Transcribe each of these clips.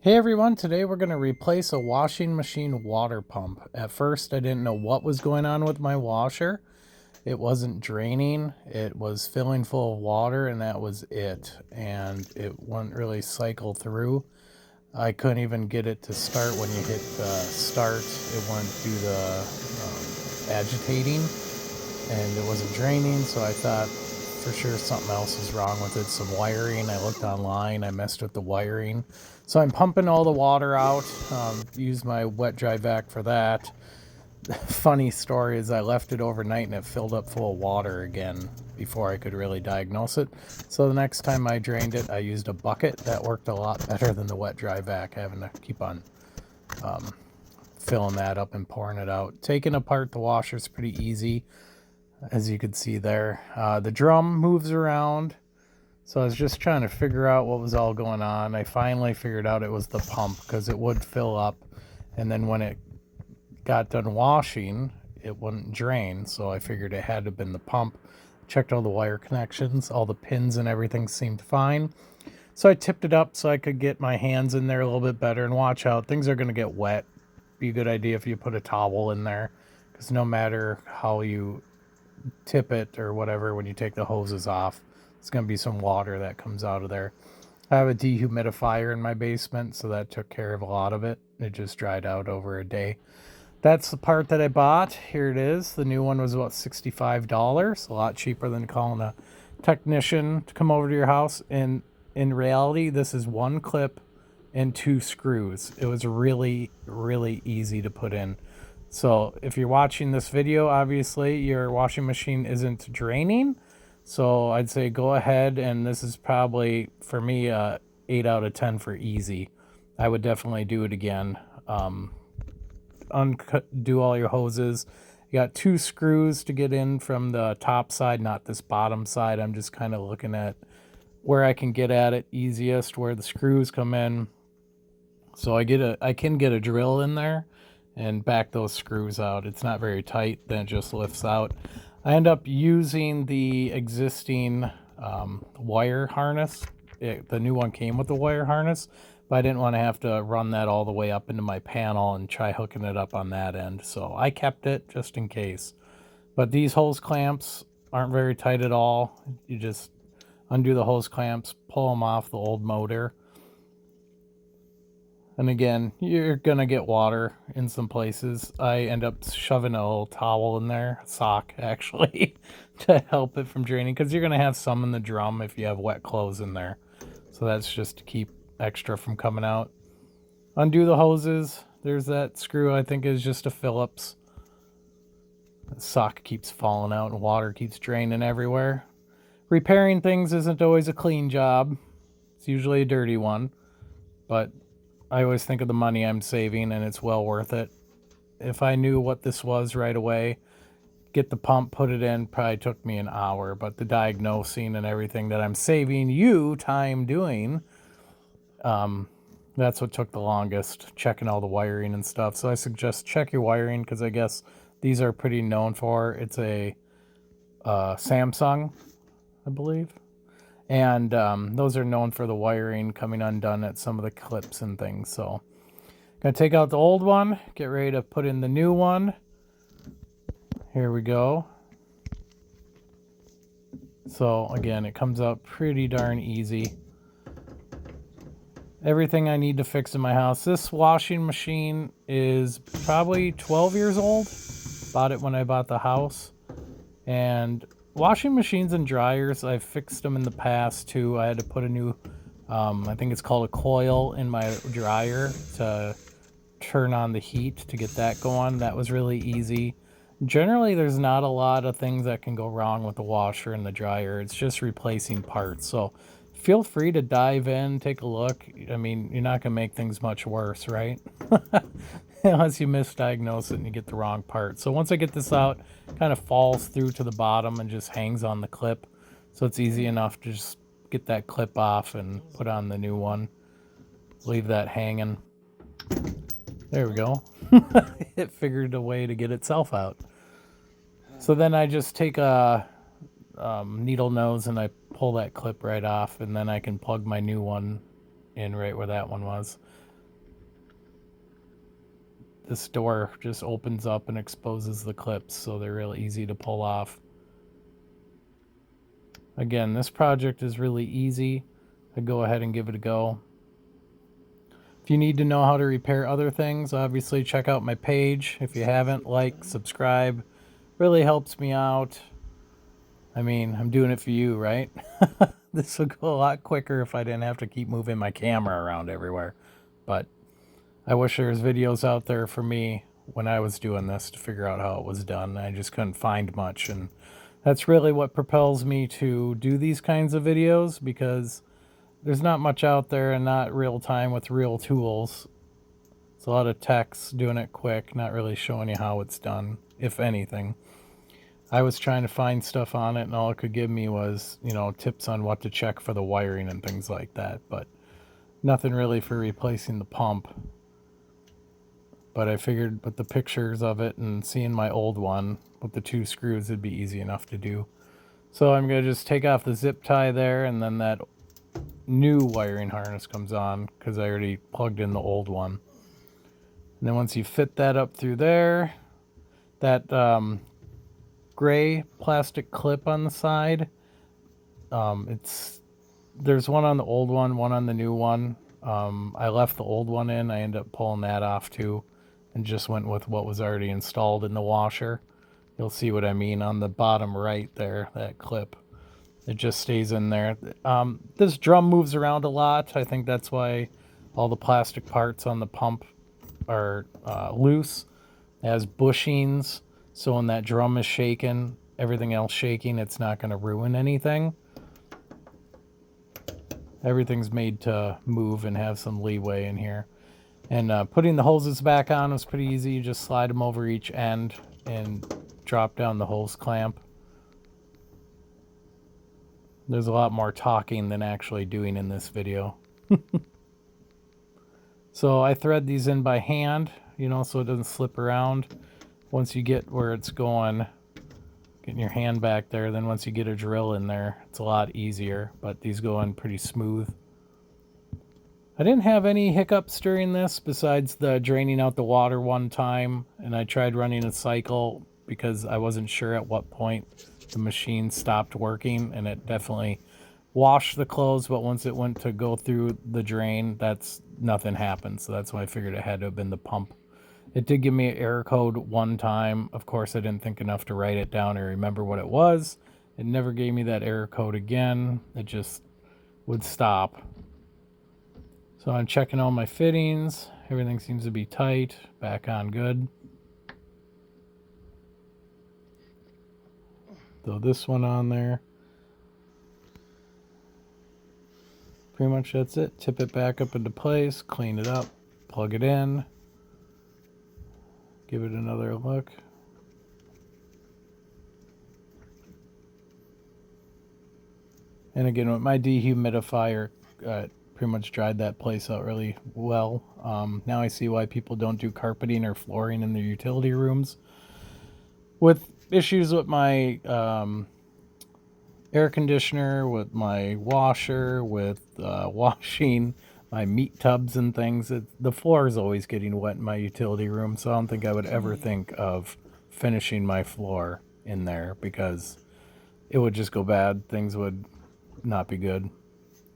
Hey everyone, today we're going to replace a washing machine water pump. At first I didn't know what was going on with my washer. It wasn't draining, it was filling full of water and that was it. And it wouldn't really cycle through. I couldn't even get it to start when you hit start. It wouldn't do the agitating and it wasn't draining, so I thought for sure something else was wrong with it. Some wiring. I looked online. I messed with the wiring. So I'm pumping all the water out. Use my wet dry vac for that. Funny story is I left it overnight and it filled up full of water again before I could really diagnose it. So the next time I drained it, I used a bucket. That worked a lot better than the wet dry vac, having to keep on filling that up and pouring it out. Taking apart the washer is pretty easy, as you can see there. The drum moves around. So I was just trying to figure out what was all going on. I finally figured out it was the pump because it would fill up. And then when it got done washing, it wouldn't drain. So I figured it had to have been the pump. Checked all the wire connections. All the pins and everything seemed fine. So I tipped it up so I could get my hands in there a little bit better. And watch out, things are going to get wet. Be a good idea if you put a towel in there, because no matter how you tip it or whatever, when you take the hoses off, it's going to be some water that comes out of there. I have a dehumidifier in my basement, so that took care of a lot of it. It just dried out over a day. That's the part that I bought. Here it is. The new one was about $65, a lot cheaper than calling a technician to come over to your house. And in reality, this is one clip and two screws. It was really, really easy to put in. So if you're watching this video, obviously your washing machine isn't draining. So I'd say go ahead, and this is probably, for me, 8 out of 10 for easy. I would definitely do it again. Undo all your hoses. You got two screws to get in from the top side, not this bottom side. I'm just kind of looking at where I can get at it easiest, where the screws come in. So I can get a drill in there and back those screws out. It's not very tight, then it just lifts out. I end up using the existing wire harness. The new one came with the wire harness, but I didn't want to have to run that all the way up into my panel and try hooking it up on that end. So I kept it just in case. But these hose clamps aren't very tight at all. You just undo the hose clamps, pull them off the old motor. And again, you're going to get water in some places. I end up shoving a little towel in there, sock actually, to help it from draining, because you're going to have some in the drum if you have wet clothes in there. So that's just to keep extra from coming out. Undo the hoses. There's that screw, I think is just a Phillips. The sock keeps falling out and water keeps draining everywhere. Repairing things isn't always a clean job. It's usually a dirty one, but I always think of the money I'm saving, and it's well worth it. If I knew what this was right away, get the pump, put it in, probably took me an hour. But the diagnosing and everything that I'm saving you time doing, that's what took the longest, checking all the wiring and stuff. So I suggest check your wiring, because I guess these are pretty known for. It's a Samsung, I believe. And those are known for the wiring coming undone at some of the clips and things. So gonna take out the old one, get ready to put in the new one. Here we go. So again, it comes out pretty darn easy. Everything I need to fix in my house. This washing machine is probably 12 years old. Bought it when I bought the house. And washing machines and dryers, I've fixed them in the past too. I had to put a new, I think it's called a coil in my dryer to turn on the heat to get that going. That was really easy. Generally, there's not a lot of things that can go wrong with the washer and the dryer. It's just replacing parts. So feel free to dive in, take a look. I mean, you're not going to make things much worse, right? Unless you misdiagnose it and you get the wrong part. So once I get this out, it kind of falls through to the bottom and just hangs on the clip. So it's easy enough to just get that clip off and put on the new one. Leave that hanging. There we go. It figured a way to get itself out. So then I just take a needle nose and I pull that clip right off, and then I can plug my new one in right where that one was. this door just opens up and exposes the clips, so they're real easy to pull off. Again, this project is really easy. I'd go ahead and give it a go. If you need to know how to repair other things, obviously check out my page. If you haven't, like, subscribe. Really helps me out. I mean, I'm doing it for you, right? This would go a lot quicker if I didn't have to keep moving my camera around everywhere. But I wish there was videos out there for me when I was doing this to figure out how it was done. I just couldn't find much, and that's really what propels me to do these kinds of videos, because there's not much out there and not real time with real tools. It's a lot of text doing it quick, not really showing you how it's done, if anything. I was trying to find stuff on it, and all it could give me was, you know, tips on what to check for the wiring and things like that, but nothing really for replacing the pump. But I figured with the pictures of it and seeing my old one with the 2 screws, it'd be easy enough to do. So I'm going to just take off the zip tie there, and then that new wiring harness comes on because I already plugged in the old one. And then once you fit that up through there, that gray plastic clip on the side, there's one on the old one on the new one. I left the old one in. I ended up pulling that off too, and just went with what was already installed in the washer. You'll see what I mean on the bottom right there, that clip. It just stays in there. This drum moves around a lot. I think that's why all the plastic parts on the pump are loose. It has bushings, so when that drum is shaking, everything else shaking, it's not going to ruin anything. Everything's made to move and have some leeway in here. And putting the hoses back on was pretty easy. You just slide them over each end and drop down the hose clamp. There's a lot more talking than actually doing in this video. So I thread these in by hand, you know, so it doesn't slip around. Once you get where it's going, getting your hand back there, then once you get a drill in there, it's a lot easier, but these go in pretty smooth. I didn't have any hiccups during this besides the draining out the water one time, and I tried running a cycle because I wasn't sure at what point the machine stopped working, and it definitely washed the clothes, but once it went to go through the drain, nothing happened. So that's why I figured it had to have been the pump. It did give me an error code one time. Of course, I didn't think enough to write it down or remember what it was. It never gave me that error code again. It just would stop. So I'm checking all my fittings. Everything seems to be tight. Back on good. Throw this one on there. Pretty much that's it. Tip it back up into place. Clean it up. Plug it in. Give it another look. And again, with my dehumidifier, pretty much dried that place out really well. Now I see why people don't do carpeting or flooring in their utility rooms. With issues with my air conditioner, with my washer, with washing my meat tubs and things, the floor is always getting wet in my utility room, so I don't think I would ever think of finishing my floor in there because it would just go bad. Things would not be good.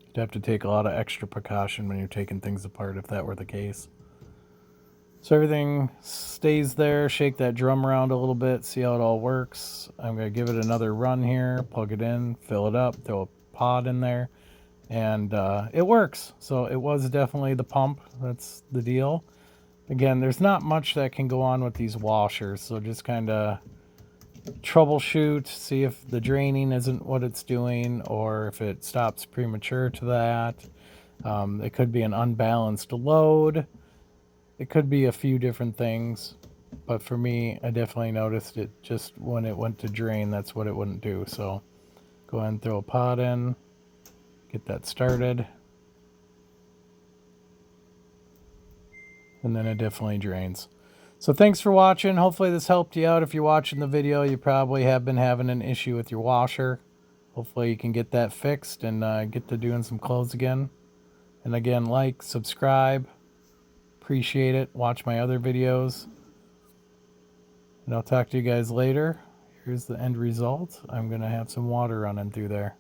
You'd have to take a lot of extra precaution when you're taking things apart if that were the case. So everything stays there. Shake that drum around a little bit, see how it all works. I'm going to give it another run here, plug it in, fill it up, throw a pod in there, and it works. So it was definitely the pump. That's the deal. Again, there's not much that can go on with these washers, so just kind of troubleshoot, see if the draining isn't what it's doing or if it stops premature to that. It could be an unbalanced load. It could be a few different things, but for me, I definitely noticed it just when it went to drain, that's what it wouldn't do. So go ahead and throw a pod in, get that started, and then it definitely drains. So thanks for watching. Hopefully this helped you out. If you're watching the video, you probably have been having an issue with your washer. Hopefully you can get that fixed and get to doing some clothes again. And again, like, subscribe. appreciate it. Watch my other videos. And I'll talk to you guys later. Here's the end result. I'm going to have some water running through there.